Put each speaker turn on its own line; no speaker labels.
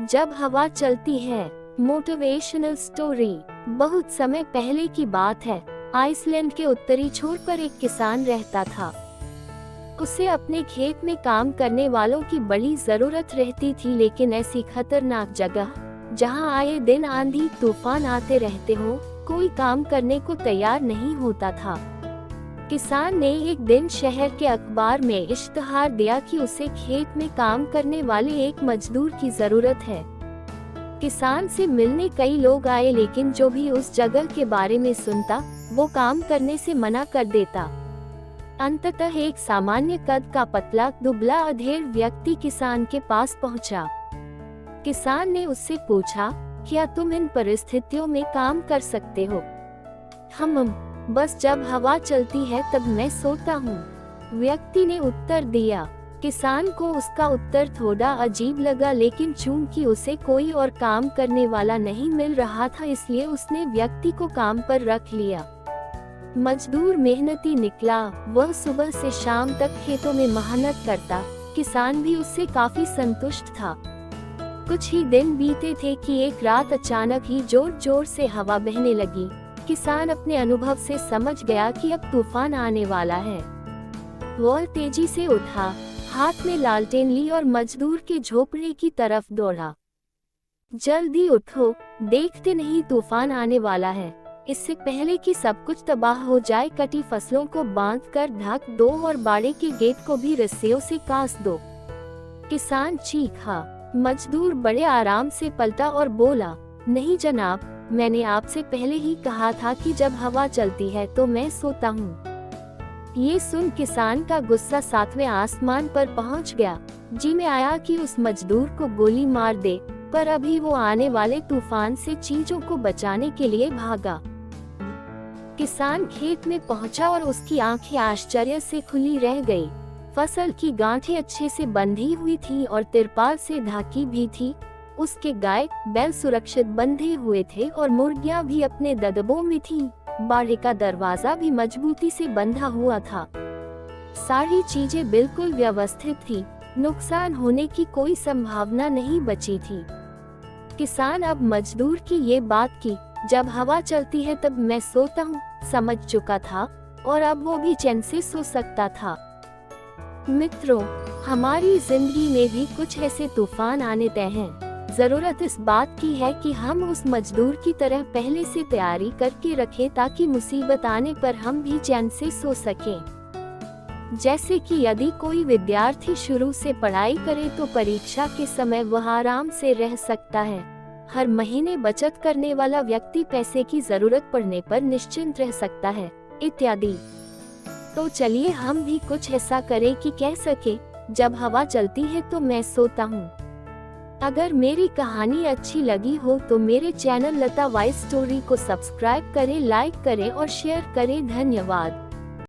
जब हवा चलती है। Motivational story. बहुत समय पहले की बात है। आइसलैंड के उत्तरी छोर पर एक किसान रहता था। उसे अपने खेत में काम करने वालों की बड़ी जरूरत रहती थी, लेकिन ऐसी खतरनाक जगह जहां आए दिन आंधी तूफान आते रहते हो, कोई काम करने को तैयार नहीं होता था। किसान ने एक दिन शहर के अखबार में इश्तहार दिया कि उसे खेत में काम करने वाले एक मजदूर की जरूरत है। किसान से मिलने कई लोग आए, लेकिन जो भी उस जगह के बारे में सुनता वो काम करने से मना कर देता। अंततः एक सामान्य कद का पतला दुबला अधेड़ व्यक्ति किसान के पास पहुंचा। किसान ने उससे पूछा, क्या तुम इन परिस्थितियों में काम कर सकते हो? हम बस जब हवा चलती है तब मैं सोता हूँ, व्यक्ति ने उत्तर दिया। किसान को उसका उत्तर थोड़ा अजीब लगा, लेकिन चूंकि उसे कोई और काम करने वाला नहीं मिल रहा था, इसलिए उसने व्यक्ति को काम पर रख लिया। मजदूर मेहनती निकला। वह सुबह से शाम तक खेतों में मेहनत करता। किसान भी उससे काफी संतुष्ट था। कुछ ही दिन बीते थे कि एक रात अचानक ही जोर जोर से हवा बहने लगी। किसान अपने अनुभव से समझ गया कि अब तूफान आने वाला है। वह तेजी से उठा, हाथ में लालटेन ली और मजदूर के झोपड़े की तरफ दौड़ा। जल्दी उठो, देखते नहीं तूफान आने वाला है। इससे पहले कि सब कुछ तबाह हो जाए, कटी फसलों को बांधकर ढक दो और बाड़े के गेट को भी रस्सियों से कास दो। किसान चीखा। मजदूर बड़े आराम से पलटा और बोला, नहीं जनाब, मैंने आपसे पहले ही कहा था कि जब हवा चलती है तो मैं सोता हूँ। ये सुन किसान का गुस्सा सातवें आसमान पर पहुँच गया। जी में आया कि उस मजदूर को गोली मार दे, पर अभी वो आने वाले तूफान से चीजों को बचाने के लिए भागा। किसान खेत में पहुंचा और उसकी आंखें आश्चर्य से खुली रह गई। फसल की गांठें अच्छे से बंधी हुई थी और तिरपाल से ढकी भी थी। उसके गाय बैल सुरक्षित बंधे हुए थे और मुर्गियां भी अपने ददबों में थीं। बाड़े का दरवाजा भी मजबूती से बंधा हुआ था। सारी चीजें बिल्कुल व्यवस्थित थी। नुकसान होने की कोई संभावना नहीं बची थी। किसान अब मजदूर की ये बात की, जब हवा चलती है तब मैं सोता हूँ, समझ चुका था और अब वो भी चैन से सो सकता था। मित्रों, हमारी जिंदगी में भी कुछ ऐसे तूफान आने तय हैं। जरूरत इस बात की है कि हम उस मजदूर की तरह पहले से तैयारी करके रखें, ताकि मुसीबत आने पर हम भी चैन से सो सकें। जैसे कि यदि कोई विद्यार्थी शुरू से पढ़ाई करे तो परीक्षा के समय वह आराम से रह सकता है। हर महीने बचत करने वाला व्यक्ति पैसे की जरूरत पड़ने पर निश्चिंत रह सकता है, इत्यादि। तो चलिए हम भी कुछ ऐसा करें कि कह सके, जब हवा चलती है तो मैं सोता हूँ। अगर मेरी कहानी अच्छी लगी हो तो मेरे चैनल लता वाइज स्टोरी को सब्सक्राइब करें, लाइक करें और शेयर करें। धन्यवाद।